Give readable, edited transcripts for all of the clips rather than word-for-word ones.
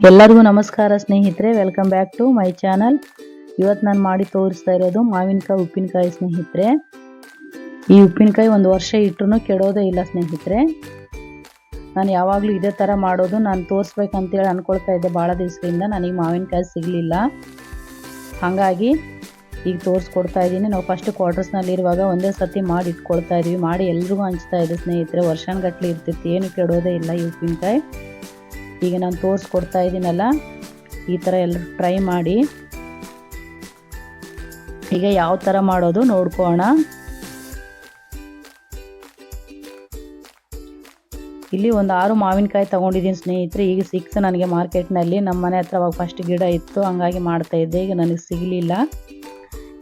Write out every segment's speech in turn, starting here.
ಎಲ್ಲರಿಗೂ ನಮಸ್ಕಾರ ಸ್ನೇಹಿತರೆ, welcome back to my channel. ಇವತ್ತು ನಾನು ಮಾಡಿ ತೋರಿಸ್ತಾ ಇರೋದು ಮಾವಿನಕಾಯಿ ಉಪ್ಪಿನಕಾಯಿ ಸ್ನೇಹಿತರೆ. ಈ ಉಪ್ಪಿನಕಾಯಿ ಒಂದು ವರ್ಷ ಇಟ್ಟರೂ ಕೆಡೋದೇ ಇಲ್ಲ ಸ್ನೇಹಿತರೆ. ನಾನು ಯಾವಾಗಲೂ ಇದೇ ಥರ ಮಾಡೋದು. ನಾನು ತೋರಿಸ್ಬೇಕಂತೇಳಿ ಅಂದ್ಕೊಳ್ತಾ ಇದ್ದೆ ಭಾಳ ದಿವಸದಿಂದ. ನನಗೆ ಮಾವಿನಕಾಯಿ ಸಿಗಲಿಲ್ಲ, ಹಾಗಾಗಿ ಈಗ ತೋರಿಸ್ಕೊಡ್ತಾ ಇದ್ದೀನಿ. ನಾವು ಫಸ್ಟ್ ಕ್ವಾರ್ಟರ್ಸ್ನಲ್ಲಿರುವಾಗ ಒಂದೇ ಸತಿ ಮಾಡಿ ಇಟ್ಕೊಳ್ತಾ ಇದ್ವಿ. ಮಾಡಿ ಎಲ್ರಿಗೂ ಹಂಚ್ತಾ ಇದ್ದೆ ಸ್ನೇಹಿತರೆ. ವರ್ಷಾನುಗಟ್ಲೆ ಇರ್ತಿತ್ತು, ಏನು ಕೆಡೋದೇ ಇಲ್ಲ ಈ ಉಪ್ಪಿನಕಾಯಿ. ಈಗ ನಾನು ತೋರಿಸ್ಕೊಡ್ತಾ ಇದ್ದೀನಲ್ಲ, ಈ ಥರ ಎಲ್ಲರೂ ಟ್ರೈ ಮಾಡಿ. ಈಗ ಯಾವ ಥರ ಮಾಡೋದು ನೋಡ್ಕೋಣ. ಇಲ್ಲಿ ಒಂದು 6 ಮಾವಿನಕಾಯಿ ತೊಗೊಂಡಿದ್ದೀನಿ ಸ್ನೇಹಿತರೆ. ಈಗ ಸಿಕ್ತು ನನಗೆ ಮಾರ್ಕೆಟ್ನಲ್ಲಿ. ನಮ್ಮ ಮನೆ ಹತ್ರ ಅವಾಗ ಫಸ್ಟ್ ಗಿಡ ಇತ್ತು, ಹಂಗಾಗಿ ಮಾಡ್ತಾಯಿದ್ದೆ. ಈಗ ನನಗೆ ಸಿಗಲಿಲ್ಲ,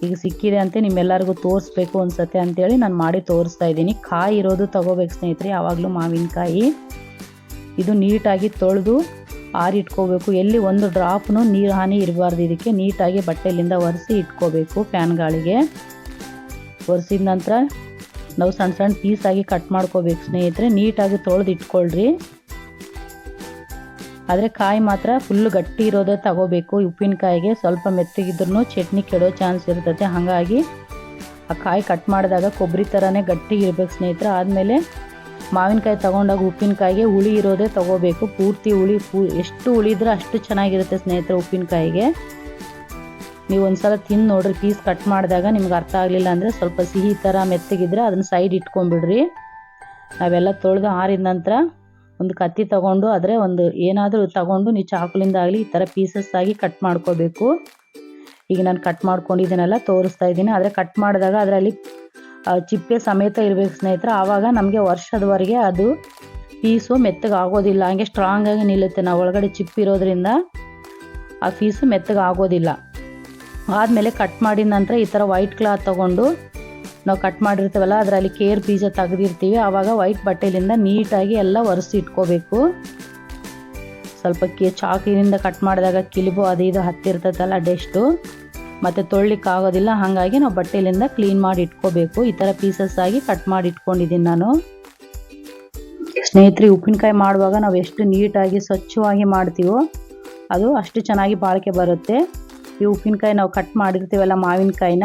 ಈಗ ಸಿಕ್ಕಿದೆ ಅಂತ ನಿಮ್ಮೆಲ್ಲರಿಗೂ ತೋರಿಸ್ಬೇಕು ಅನ್ಸತ್ತೆ ಅಂತೇಳಿ ನಾನು ಮಾಡಿ ತೋರಿಸ್ತಾ ಇದ್ದೀನಿ. ಕಾಯಿ ಇರೋದು ತೊಗೋಬೇಕು ಸ್ನೇಹಿತರೆ ಯಾವಾಗಲೂ ಮಾವಿನಕಾಯಿ. ಇದು ನೀಟಾಗಿ ತೊಳೆದು ಆರಿಟ್ಕೋಬೇಕು. ಎಲ್ಲಿ ಒಂದು ಡ್ರಾಪ್ನು ನೀರು ಹಾನಿ ಇರಬಾರ್ದು. ಇದಕ್ಕೆ ನೀಟಾಗಿ ಬಟ್ಟೆಲಿಂದ ಒರೆಸಿ ಇಟ್ಕೋಬೇಕು. ಫ್ಯಾನ್ ಗಾಳಿಗೆ ಒರೆಸಿದ ನಂತರ ನಾವು ಸಣ್ಣ ಸಣ್ಣ ಪೀಸಾಗಿ ಕಟ್ ಮಾಡ್ಕೋಬೇಕು ಸ್ನೇಹಿತರೆ. ನೀಟಾಗಿ ತೊಳೆದು ಇಟ್ಕೊಳ್ರಿ. ಆದರೆ ಕಾಯಿ ಮಾತ್ರ ಫುಲ್ಲು ಗಟ್ಟಿ ಇರೋದೇ ತಗೋಬೇಕು. ಉಪ್ಪಿನಕಾಯಿಗೆ ಸ್ವಲ್ಪ ಮೆತ್ತಗಿದ್ರೂ ಚಟ್ನಿ ಕೆಡೋ ಚಾನ್ಸ್ ಇರ್ತೈತೆ. ಹಾಗಾಗಿ ಆ ಕಾಯಿ ಕಟ್ ಮಾಡಿದಾಗ ಕೊಬ್ಬರಿ ಥರನೇ ಗಟ್ಟಿ ಇರಬೇಕು ಸ್ನೇಹಿತರೆ. ಆದಮೇಲೆ ಮಾವಿನಕಾಯಿ ತೊಗೊಂಡಾಗ ಉಪ್ಪಿನಕಾಯಿಗೆ ಹುಳಿ ಇರೋದೇ ತೊಗೋಬೇಕು. ಪೂರ್ತಿ ಹುಳಿ ಎಷ್ಟು ಹುಳಿದ್ರೆ ಅಷ್ಟು ಚೆನ್ನಾಗಿರುತ್ತೆ ಸ್ನೇಹಿತರೆ ಉಪ್ಪಿನಕಾಯಿಗೆ. ನೀವು ಒಂದ್ಸಲ ತಿಂದು ನೋಡ್ರಿ. ಪೀಸ್ ಕಟ್ ಮಾಡಿದಾಗ ನಿಮ್ಗೆ ಅರ್ಥ ಆಗಲಿಲ್ಲ ಅಂದರೆ ಸ್ವಲ್ಪ ಸಿಹಿ ಥರ ಮೆತ್ತಗಿದ್ರೆ ಅದನ್ನು ಸೈಡ್ ಇಟ್ಕೊಂಡ್ಬಿಡ್ರಿ. ನಾವೆಲ್ಲ ತೊಳೆದು ಆರಿದ ನಂತರ ಒಂದು ಕತ್ತಿ ತೊಗೊಂಡು ಆದರೆ ಒಂದು ಏನಾದರೂ ತೊಗೊಂಡು ನೀವು ಚಾಕುಲಿಂದ ಆಗಲಿ ಈ ಥರ ಪೀಸಸ್ ಆಗಿ ಕಟ್ ಮಾಡ್ಕೋಬೇಕು. ಈಗ ನಾನು ಕಟ್ ಮಾಡ್ಕೊಂಡಿದ್ದೀನಲ್ಲ ತೋರಿಸ್ತಾ ಇದ್ದೀನಿ. ಆದರೆ ಕಟ್ ಮಾಡಿದಾಗ ಅದರಲ್ಲಿ ಚಿಪ್ಪೆ ಸಮೇತ ಇರಬೇಕು ಸ್ನೇಹಿತರೆ. ಆವಾಗ ನಮಗೆ ವರ್ಷದವರೆಗೆ ಅದು ಪೀಸು ಮೆತ್ತಗೆ ಆಗೋದಿಲ್ಲ, ಹಂಗೆ ಸ್ಟ್ರಾಂಗಾಗಿ ನಿಲ್ಲುತ್ತೆ. ನಾವು ಒಳಗಡೆ ಚಿಪ್ಪಿರೋದ್ರಿಂದ ಆ ಪೀಸು ಮೆತ್ತಗೆ ಆಗೋದಿಲ್ಲ. ಆದಮೇಲೆ ಕಟ್ ಮಾಡಿದ ನಂತರ ಈ ಥರ ವೈಟ್ ಕ್ಲಾತ್ ತೊಗೊಂಡು ನಾವು ಕಟ್ ಮಾಡಿರ್ತೀವಲ್ಲ ಅದರಲ್ಲಿ ಕೇರ್ ಬೀಜ ತೆಗೆದಿರ್ತೀವಿ. ಆವಾಗ ವೈಟ್ ಬಟ್ಟೆಲಿಂದ ನೀಟಾಗಿ ಎಲ್ಲ ಒರೆಸಿ ಇಟ್ಕೋಬೇಕು. ಸ್ವಲ್ಪ ಚಾಕಿನಿಂದ ಕಟ್ ಮಾಡಿದಾಗ ಕಿಲಿಬು ಅದು ಇದು ಹತ್ತಿರ್ತೈತಲ್ಲ ಡೆಸ್ಟು, ಮತ್ತು ತೊಳ್ಲಿಕ್ಕಾಗೋದಿಲ್ಲ. ಹಾಗಾಗಿ ನಾವು ಬಟ್ಟೆಲಿಂದ ಕ್ಲೀನ್ ಮಾಡಿ ಇಟ್ಕೋಬೇಕು. ಈ ಥರ ಪೀಸಸ್ ಆಗಿ ಕಟ್ ಮಾಡಿ ಇಟ್ಕೊಂಡಿದ್ದೀನಿ ನಾನು ಸ್ನೇಹಿತರೆ. ಉಪ್ಪಿನಕಾಯಿ ಮಾಡುವಾಗ ನಾವು ಎಷ್ಟು ನೀಟಾಗಿ ಸ್ವಚ್ಛವಾಗಿ ಮಾಡ್ತೀವೋ ಅದು ಅಷ್ಟು ಚೆನ್ನಾಗಿ ಬಾಳಿಕೆ ಬರುತ್ತೆ. ಈ ಉಪ್ಪಿನಕಾಯಿ ನಾವು ಕಟ್ ಮಾಡಿರ್ತೀವಲ್ಲ ಮಾವಿನಕಾಯಿನ,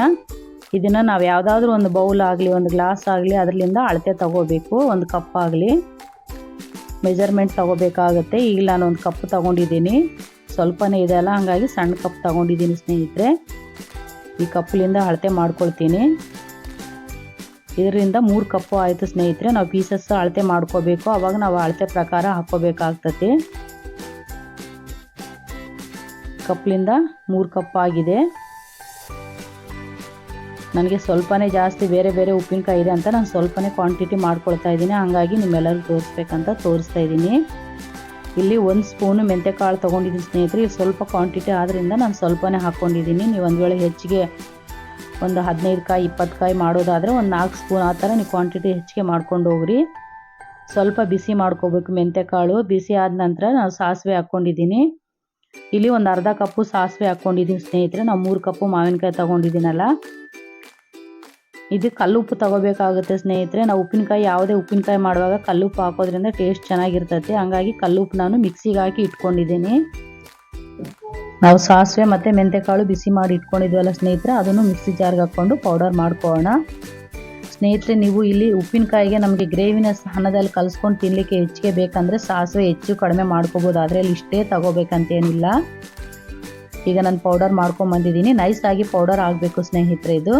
ಇದನ್ನು ನಾವು ಯಾವುದಾದ್ರೂ ಒಂದು ಬೌಲ್ ಆಗಲಿ ಒಂದು ಗ್ಲಾಸ್ ಆಗಲಿ ಅದರಿಂದ ಅಳತೆ ತಗೋಬೇಕು. ಒಂದು ಕಪ್ ಆಗಲಿ ಮೆಜರ್ಮೆಂಟ್ ತಗೋಬೇಕಾಗುತ್ತೆ. ಈಗ ನಾನು ಒಂದು ಕಪ್ ತೊಗೊಂಡಿದ್ದೀನಿ, ಸ್ವಲ್ಪನೇ ಇದೆ ಅಲ್ಲ, ಹಾಗಾಗಿ ಸಣ್ಣ ಕಪ್ ತೊಗೊಂಡಿದ್ದೀನಿ ಸ್ನೇಹಿತರೆ. ಈ ಕಪ್ಲಿಂದ ಅಳತೆ ಮಾಡ್ಕೊಳ್ತೀನಿ. ಇದರಿಂದ 3 ಕಪ್ಪು ಆಯಿತು ಸ್ನೇಹಿತರೆ. ನಾವು ಪೀಸಸ್ ಅಳತೆ ಮಾಡ್ಕೋಬೇಕು. ಆವಾಗ ನಾವು ಅಳತೆ ಪ್ರಕಾರ ಹಾಕ್ಕೋಬೇಕಾಗ್ತದೆ. ಕಪ್ಲಿಂದ 3 ಕಪ್ ಆಗಿದೆ. ನನಗೆ ಸ್ವಲ್ಪನೇ ಜಾಸ್ತಿ ಬೇರೆ ಬೇರೆ ಉಪ್ಪಿನಕಾಯಿ ಇದೆ ಅಂತ ನಾನು ಸ್ವಲ್ಪನೇ ಕ್ವಾಂಟಿಟಿ ಮಾಡ್ಕೊಳ್ತಾ ಇದ್ದೀನಿ. ಹಾಗಾಗಿ ನಿಮ್ಮೆಲ್ಲರಿಗೂ ತೋರಿಸ್ಬೇಕಂತ ತೋರಿಸ್ತಾ ಇದ್ದೀನಿ. ಇಲ್ಲಿ 1 ಸ್ಪೂನು ಮೆಂತೆಕಾಳು ತೊಗೊಂಡಿದ್ದೀನಿ ಸ್ನೇಹಿತರೆ. ಇದು ಸ್ವಲ್ಪ ಕ್ವಾಂಟಿಟಿ ಆದ್ದರಿಂದ ನಾನು ಸ್ವಲ್ಪನೇ ಹಾಕ್ಕೊಂಡಿದ್ದೀನಿ. ನೀವು ಒಂದು ವೇಳೆ ಹೆಚ್ಚಿಗೆ ಒಂದು 15 ಕಾಯಿ 20 ಕಾಯಿ ಮಾಡೋದಾದರೆ ಒಂದು 4 ಸ್ಪೂನ್ ಆ ಥರ ನೀವು ಕ್ವಾಂಟಿಟಿ ಹೆಚ್ಚಿಗೆ ಮಾಡ್ಕೊಂಡು ಹೋಗ್ರಿ. ಸ್ವಲ್ಪ ಬಿಸಿ ಮಾಡ್ಕೋಬೇಕು ಮೆಂತೆಕಾಳು. ಬಿಸಿ ಆದ ನಂತರ ನಾನು ಸಾಸಿವೆ ಹಾಕ್ಕೊಂಡಿದ್ದೀನಿ. ಇಲ್ಲಿ ಒಂದು ಅರ್ಧ ಕಪ್ಪು ಸಾಸಿವೆ ಹಾಕ್ಕೊಂಡಿದ್ದೀನಿ ಸ್ನೇಹಿತರೆ. ನಾವು 3 ಕಪ್ಪು ಮಾವಿನಕಾಯಿ ತೊಗೊಂಡಿದ್ದೀನಲ್ಲ, ಇದು ಕಲ್ಲುಪ್ಪು ತಗೋಬೇಕಾಗುತ್ತೆ ಸ್ನೇಹಿತರೆ. ನಾವು ಉಪ್ಪಿನಕಾಯಿ ಯಾವುದೇ ಉಪ್ಪಿನಕಾಯಿ ಮಾಡುವಾಗ ಕಲ್ಲುಪ್ಪು ಹಾಕೋದ್ರಿಂದ ಟೇಸ್ಟ್ ಚೆನ್ನಾಗಿರ್ತೈತೆ. ಹಾಗಾಗಿ ಕಲ್ಲುಪ್ಪು ನಾನು ಮಿಕ್ಸಿಗೆ ಹಾಕಿ ಇಟ್ಕೊಂಡಿದ್ದೀನಿ. ನಾವು ಸಾಸಿವೆ ಮತ್ತು ಮೆಂತೆಕಾಳು ಬಿಸಿ ಮಾಡಿ ಇಟ್ಕೊಂಡಿದ್ವಲ್ಲ ಸ್ನೇಹಿತರೆ, ಅದನ್ನು ಮಿಕ್ಸಿ ಜಾರ್ಗೆ ಹಾಕ್ಕೊಂಡು ಪೌಡರ್ ಮಾಡ್ಕೊಳ್ಳೋಣ ಸ್ನೇಹಿತರೆ. ನೀವು ಇಲ್ಲಿ ಉಪ್ಪಿನಕಾಯಿಗೆ ನಮಗೆ ಗ್ರೇವಿನೆಸ್ ಅನ್ನದಲ್ಲಿ ಕಲಿಸ್ಕೊಂಡು ತಿನ್ನಲಿಕ್ಕೆ ಹೆಚ್ಚಿಗೆ ಬೇಕಂದರೆ ಸಾಸಿವೆ ಹೆಚ್ಚು ಕಡಿಮೆ ಮಾಡ್ಕೋಬೋದು. ಆದರೆ ಅಲ್ಲಿ ಇಷ್ಟೇ ತಗೋಬೇಕಂತೇನಿಲ್ಲ. ಈಗ ನಾನು ಪೌಡರ್ ಮಾಡ್ಕೊಂಬಂದಿದ್ದೀನಿ. ನೈಸಾಗಿ ಪೌಡರ್ ಆಗಬೇಕು ಸ್ನೇಹಿತರೆ. ಇದು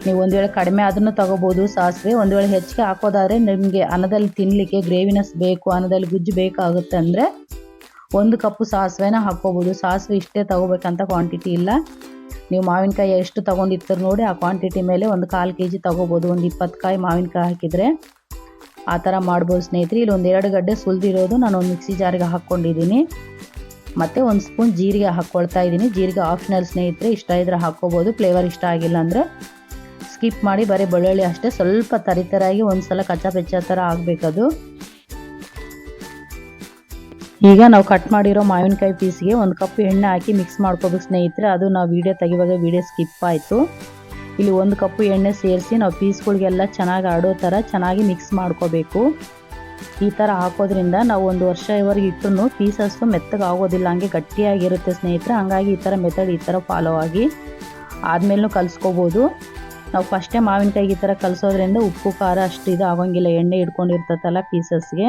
ನೀವು ಒಂದು ವೇಳೆ ಕಡಿಮೆ ಅದನ್ನು ತಗೋಬೋದು ಸಾಸಿವೆ. ಒಂದು ವೇಳೆ ಹೆಚ್ಚಿಗೆ ಹಾಕೋದಾದರೆ ನಿಮಗೆ ಅನ್ನದಲ್ಲಿ ತಿನ್ನಲಿಕ್ಕೆ ಗ್ರೇವಿನೆಸ್ ಬೇಕು, ಅನ್ನದಲ್ಲಿ ಗುಜ್ಜು ಬೇಕಾಗುತ್ತೆ ಅಂದರೆ 1 ಕಪ್ಪು ಸಾಸಿವೆನ ಹಾಕ್ಕೋಬೋದು. ಸಾಸಿವೆ ಇಷ್ಟೇ ತಗೋಬೇಕಂತ ಕ್ವಾಂಟಿಟಿ ಇಲ್ಲ. ನೀವು ಮಾವಿನಕಾಯಿ ಎಷ್ಟು ತೊಗೊಂಡಿರ್ತೀರ ನೋಡಿ ಆ ಕ್ವಾಂಟಿಟಿ ಮೇಲೆ ಒಂದು 1/4 kg ತೊಗೋಬೋದು. ಒಂದು 20 ಕಾಯಿ ಮಾವಿನಕಾಯಿ ಹಾಕಿದರೆ ಆ ಥರ ಮಾಡ್ಬೋದು ಸ್ನೇಹಿತರೆ. ಇಲ್ಲಿ ಒಂದು 2 ಗಡ್ಡೆ ಸುಲಿದಿರೋದು ನಾನು ಒಂದು ಮಿಕ್ಸಿ ಜಾರಿಗೆ ಹಾಕ್ಕೊಂಡಿದ್ದೀನಿ. ಮತ್ತು 1 ಸ್ಪೂನ್ ಜೀರಿಗೆ ಹಾಕ್ಕೊಳ್ತಾ ಇದ್ದೀನಿ. ಜೀರಿಗೆ ಆಪ್ಷನಲ್ ಸ್ನೇಹಿತರೆ, ಇಷ್ಟ ಇದ್ರೆ ಹಾಕ್ಕೋಬೋದು. ಫ್ಲೇವರ್ ಇಷ್ಟ ಆಗಿಲ್ಲ ಅಂದರೆ ಸ್ಕಿಪ್ ಮಾಡಿ. ಬರೀ ಬೆಳ್ಳುಳ್ಳಿ ಅಷ್ಟೇ ಸ್ವಲ್ಪ ತರಿತರಾಗಿ ಒಂದು ಸಲ ಕಚ್ಚಾ ಬೆಚ್ಚ ಥರ ಆಗಬೇಕದು. ಈಗ ನಾವು ಕಟ್ ಮಾಡಿರೋ ಮಾವಿನಕಾಯಿ ಪೀಸ್ಗೆ 1 ಕಪ್ ಎಣ್ಣೆ ಹಾಕಿ ಮಿಕ್ಸ್ ಮಾಡ್ಕೋಬೇಕು ಸ್ನೇಹಿತರೆ. ಅದು ನಾವು ವೀಡಿಯೋ ತೆಗಿವಾಗ ವೀಡಿಯೋ ಸ್ಕಿಪ್ ಆಯಿತು. ಇಲ್ಲಿ 1 ಕಪ್ಪು ಎಣ್ಣೆ ಸೇರಿಸಿ ನಾವು ಪೀಸ್ಗಳಿಗೆಲ್ಲ ಚೆನ್ನಾಗಿ ಆಡೋ ಥರ ಚೆನ್ನಾಗಿ ಮಿಕ್ಸ್ ಮಾಡ್ಕೋಬೇಕು. ಈ ಥರ ಹಾಕೋದ್ರಿಂದ ನಾವು 1 ವರ್ಷವರೆಗೆ ಇಟ್ಟರು ಪೀಸಸ್ಸು ಮೆತ್ತಗೆ ಆಗೋದಿಲ್ಲ, ಹಂಗೆ ಗಟ್ಟಿಯಾಗಿರುತ್ತೆ ಸ್ನೇಹಿತರೆ. ಹಂಗಾಗಿ ಈ ಥರ ಮೆಥಡ್ ಈ ಥರ ಫಾಲೋ ಆಗಿ ಆದಮೇಲೂ ಕಲಿಸ್ಕೋಬೋದು. ನಾವು ಫಸ್ಟೇ ಮಾವಿನಕಾಯಿಗೆ ಈ ಥರ ಕಲಿಸೋದ್ರಿಂದ ಉಪ್ಪು ಖಾರ ಅಷ್ಟು ಇದು ಆಗೋಂಗಿಲ್ಲ, ಎಣ್ಣೆ ಹಿಡ್ಕೊಂಡಿರ್ತೈತಲ್ಲ ಪೀಸಸ್ಗೆ,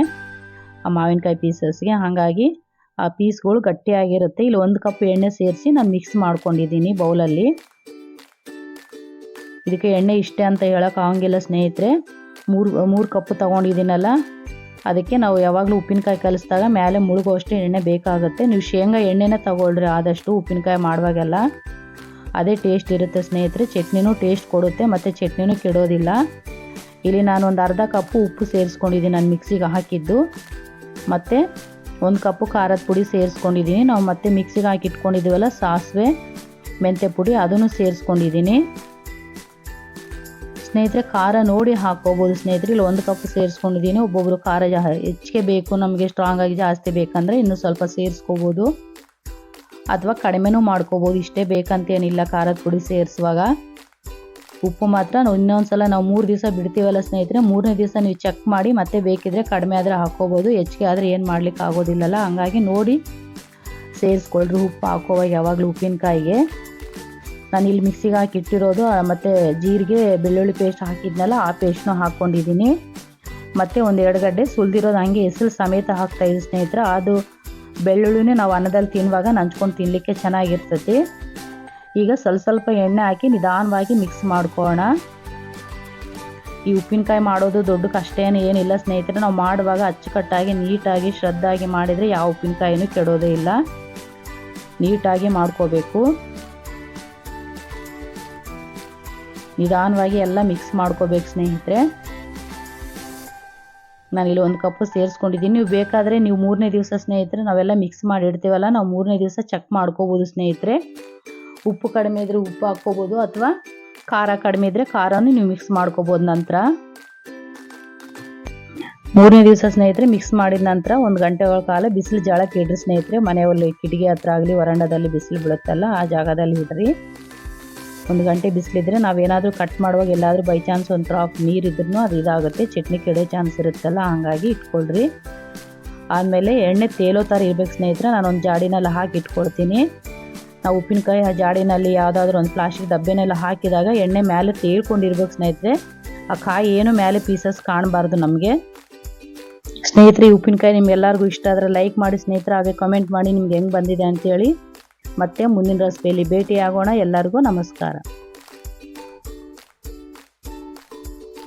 ಆ ಮಾವಿನಕಾಯಿ ಪೀಸಸ್ಗೆ. ಹಾಗಾಗಿ ಆ ಪೀಸ್ಗಳು ಗಟ್ಟಿಯಾಗಿರುತ್ತೆ. ಇಲ್ಲಿ 1 ಕಪ್ ಎಣ್ಣೆ ಸೇರಿಸಿ ನಾನು ಮಿಕ್ಸ್ ಮಾಡ್ಕೊಂಡಿದ್ದೀನಿ ಬೌಲಲ್ಲಿ. ಇದಕ್ಕೆ ಎಣ್ಣೆ ಇಷ್ಟೇ ಅಂತ ಹೇಳೋಕ್ಕಾಗಂಗಿಲ್ಲ ಸ್ನೇಹಿತರೆ. 3 ಕಪ್ ತೊಗೊಂಡಿದ್ದೀನಲ್ಲ, ಅದಕ್ಕೆ ನಾವು ಯಾವಾಗಲೂ ಉಪ್ಪಿನಕಾಯಿ ಕಲಿಸಿದಾಗ ಮೇಲೆ ಮುಳುಗುವಷ್ಟು ಎಣ್ಣೆ ಬೇಕಾಗುತ್ತೆ. ನೀವು ಶೇಂಗಾ ಎಣ್ಣೆನೇ ತಗೊಳ್ರಿ ಆದಷ್ಟು ಉಪ್ಪಿನಕಾಯಿ ಮಾಡುವಾಗೆಲ್ಲ, ಅದೇ ಟೇಸ್ಟ್ ಇರುತ್ತೆ ಸ್ನೇಹಿತರೆ. ಚಟ್ನಿನೂ ಟೇಸ್ಟ್ ಕೊಡುತ್ತೆ ಮತ್ತು ಚಟ್ನಿನೂ ಕೆಡೋದಿಲ್ಲ. ಇಲ್ಲಿ ನಾನು ಒಂದು ಅರ್ಧ ಕಪ್ಪು ಉಪ್ಪು ಸೇರಿಸ್ಕೊಂಡಿದ್ದೀನಿ ನಾನು ಮಿಕ್ಸಿಗೆ ಹಾಕಿದ್ದು, ಮತ್ತು 1 ಕಪ್ಪು ಖಾರದ ಪುಡಿ ಸೇರಿಸ್ಕೊಂಡಿದ್ದೀನಿ. ನಾವು ಮತ್ತೆ ಮಿಕ್ಸಿಗೆ ಹಾಕಿ ಇಟ್ಕೊಂಡಿದ್ದೀವಲ್ಲ ಸಾಸಿವೆ ಮೆಂತ್ಯ ಪುಡಿ, ಅದನ್ನು ಸೇರಿಸ್ಕೊಂಡಿದ್ದೀನಿ ಸ್ನೇಹಿತರೆ. ಖಾರ ನೋಡಿ ಹಾಕ್ಕೋಬೋದು ಸ್ನೇಹಿತರೆ. ಇಲ್ಲಿ 1 ಕಪ್ ಸೇರಿಸ್ಕೊಂಡಿದ್ದೀನಿ. ಒಬ್ಬೊಬ್ಬರು ಖಾರ ಹೆಚ್ಚಿಗೆ ಬೇಕು, ನಮಗೆ ಸ್ಟ್ರಾಂಗಾಗಿ ಜಾಸ್ತಿ ಬೇಕಂದರೆ ಇನ್ನೂ ಸ್ವಲ್ಪ ಸೇರಿಸ್ಕೋಬೋದು ಅಥವಾ ಕಡಿಮೆನೂ ಮಾಡ್ಕೋಬೋದು. ಇಷ್ಟೇ ಬೇಕಂತೇನಿಲ್ಲ ಖಾರದ ಪುಡಿ ಸೇರಿಸುವಾಗ. ಉಪ್ಪು ಮಾತ್ರ ಇನ್ನೊಂದು ಸಲ ನಾವು 3 ದಿವಸ ಬಿಡ್ತೀವಲ್ಲ ಸ್ನೇಹಿತರೆ, 3ನೇ ದಿವಸ ನೀವು ಚೆಕ್ ಮಾಡಿ ಮತ್ತೆ ಬೇಕಿದ್ರೆ ಕಡಿಮೆ ಆದರೆ ಹಾಕ್ಕೋಬೋದು, ಹೆಚ್ಚಿಗೆ ಆದರೆ ಏನು ಮಾಡ್ಲಿಕ್ಕೆ ಆಗೋದಿಲ್ಲಲ್ಲ. ಹಂಗಾಗಿ ನೋಡಿ ಸೇರಿಸ್ಕೊಳ್ರಿ ಉಪ್ಪು ಹಾಕೋವಾಗ ಯಾವಾಗಲೂ ಉಪ್ಪಿನಕಾಯಿಗೆ. ನಾನು ಇಲ್ಲಿ ಮಿಕ್ಸಿಗೆ ಹಾಕಿ ಇಟ್ಟಿರೋದು ಮತ್ತು ಜೀರಿಗೆ ಬೆಳ್ಳುಳ್ಳಿ ಪೇಸ್ಟ್ ಹಾಕಿದ್ನಲ್ಲ, ಆ ಪೇಸ್ಟ್ನೂ ಹಾಕ್ಕೊಂಡಿದ್ದೀನಿ. ಮತ್ತು 1-2 ಗಡ್ಡೆ ಸುಲಿದಿರೋದು ಹಂಗೆ ಹೆಸರು ಸಮೇತ ಹಾಕ್ತಾಯಿದ್ದೀನಿ ಸ್ನೇಹಿತರೆ. ಅದು ಬೆಳ್ಳುಳ್ಳಿನೇ ನಾವು ಅನ್ನದಲ್ಲಿ ತಿನ್ನುವಾಗ ನಂಚ್ಕೊಂಡು ತಿನ್ನಲಿಕ್ಕೆ ಚೆನ್ನಾಗಿರ್ತೈತಿ. ಈಗ ಸ್ವಲ್ಪ ಎಣ್ಣೆ ಹಾಕಿ ನಿಧಾನವಾಗಿ ಮಿಕ್ಸ್ ಮಾಡ್ಕೊಳ್ಳೋಣ. ಈ ಉಪ್ಪಿನಕಾಯಿ ಮಾಡೋದು ದೊಡ್ಡ ಕಷ್ಟ ಏನಿಲ್ಲ ಸ್ನೇಹಿತರೆ. ನಾವು ಮಾಡುವಾಗ ಅಚ್ಚುಕಟ್ಟಾಗಿ ನೀಟಾಗಿ ಶ್ರದ್ಧಾಗಿ ಮಾಡಿದರೆ ಯಾವ ಉಪ್ಪಿನಕಾಯಿನೂ ಕೆಡೋದೇ ಇಲ್ಲ. ನೀಟಾಗಿ ಮಾಡ್ಕೋಬೇಕು. ನಿಧಾನವಾಗಿ ಎಲ್ಲ ಮಿಕ್ಸ್ ಮಾಡ್ಕೋಬೇಕು ಸ್ನೇಹಿತರೆ. ನಾನಿಲ್ಲಿ 1 ಕಪ್ಪು ಸೇರಿಸ್ಕೊಂಡಿದ್ದೀನಿ. ನೀವು ಬೇಕಾದರೆ ನೀವು 3ನೇ ದಿವಸ ಸ್ನೇಹಿತರೆ, ನಾವೆಲ್ಲ ಮಿಕ್ಸ್ ಮಾಡಿ ಇಡ್ತೀವಲ್ಲ, ನಾವು 3ನೇ ದಿವಸ ಚೆಕ್ ಮಾಡ್ಕೋಬೋದು ಸ್ನೇಹಿತರೆ. ಉಪ್ಪು ಕಡಿಮೆ ಇದ್ದರೆ ಉಪ್ಪು ಹಾಕ್ಕೋಬೋದು ಅಥವಾ ಖಾರ ಕಡಿಮೆ ಇದ್ದರೆ ಖಾರನೂ ನೀವು ಮಿಕ್ಸ್ ಮಾಡ್ಕೋಬೋದು. ನಂತರ 3ನೇ ದಿವಸ ಸ್ನೇಹಿತರೆ ಮಿಕ್ಸ್ ಮಾಡಿದ ನಂತರ 1 ಗಂಟೆಗಳ ಕಾಲ ಬಿಸಿಲು ಜಾಳಕ್ಕೆ ಇಡ್ರಿ ಸ್ನೇಹಿತರೆ. ಮನೆಯಲ್ಲಿ ಕಿಟಕಿ ಹತ್ರ ಆಗಲಿ ವರಂಡದಲ್ಲಿ ಬಿಸಿಲು ಬೀಳುತ್ತಲ್ಲ, ಆ ಜಾಗದಲ್ಲಿ ಇಡ್ರಿ. 1 ಗಂಟೆ ಬಿಸಿಲಿದ್ರೆ ನಾವೇನಾದರೂ ಕಟ್ ಮಾಡುವಾಗ ಎಲ್ಲಾದರೂ ಬೈ ಚಾನ್ಸ್ ಒಂದು ಡ್ರಾಪ್ ನೀರಿದ್ರೂ ಅದು ಇದಾಗುತ್ತೆ, ಚಟ್ನಿ ಕೆಡೋ ಚಾನ್ಸ್ ಇರುತ್ತಲ್ಲ. ಹಾಗಾಗಿ ಇಟ್ಕೊಳ್ರಿ. ಆದಮೇಲೆ ಎಣ್ಣೆ ತೇಲೋ ಥರ ಇರಬೇಕು ಸ್ನೇಹಿತರೆ. ನಾನೊಂದು ಜಾಡಿನೆಲ್ಲ ಹಾಕಿ ಇಟ್ಕೊಳ್ತೀನಿ. ನಾವು ಉಪ್ಪಿನಕಾಯಿ ಆ ಜಾಡಿನಲ್ಲಿ ಯಾವುದಾದ್ರೂ ಒಂದು ಪ್ಲಾಸ್ಟಿಕ್ ಡಬ್ಬೆನೆಲ್ಲ ಹಾಕಿದಾಗ ಎಣ್ಣೆ ಮೇಲೆ ತೇಳ್ಕೊಂಡಿರ್ಬೇಕು ಸ್ನೇಹಿತರೆ. ಆ ಕಾಯಿ ಏನು ಮೇಲೆ ಪೀಸಸ್ ಕಾಣಬಾರ್ದು ನಮಗೆ ಸ್ನೇಹಿತರೆ. ಈ ಉಪ್ಪಿನಕಾಯಿ ನಿಮ್ಗೆಲ್ಲರಿಗೂ ಇಷ್ಟ ಆದರೆ ಲೈಕ್ ಮಾಡಿ ಸ್ನೇಹಿತರೆ, ಹಾಗೆ ಕಮೆಂಟ್ ಮಾಡಿ ನಿಮ್ಗೆ ಹೆಂಗೆ ಬಂದಿದೆ ಅಂತೇಳಿ. ಮತ್ತೆ ಮುಂದಿನ ರೆಸಿಪಿಯಲ್ಲಿ ಭೇಟಿಯಾಗೋಣ. ಎಲ್ಲರಿಗೂ ನಮಸ್ಕಾರ.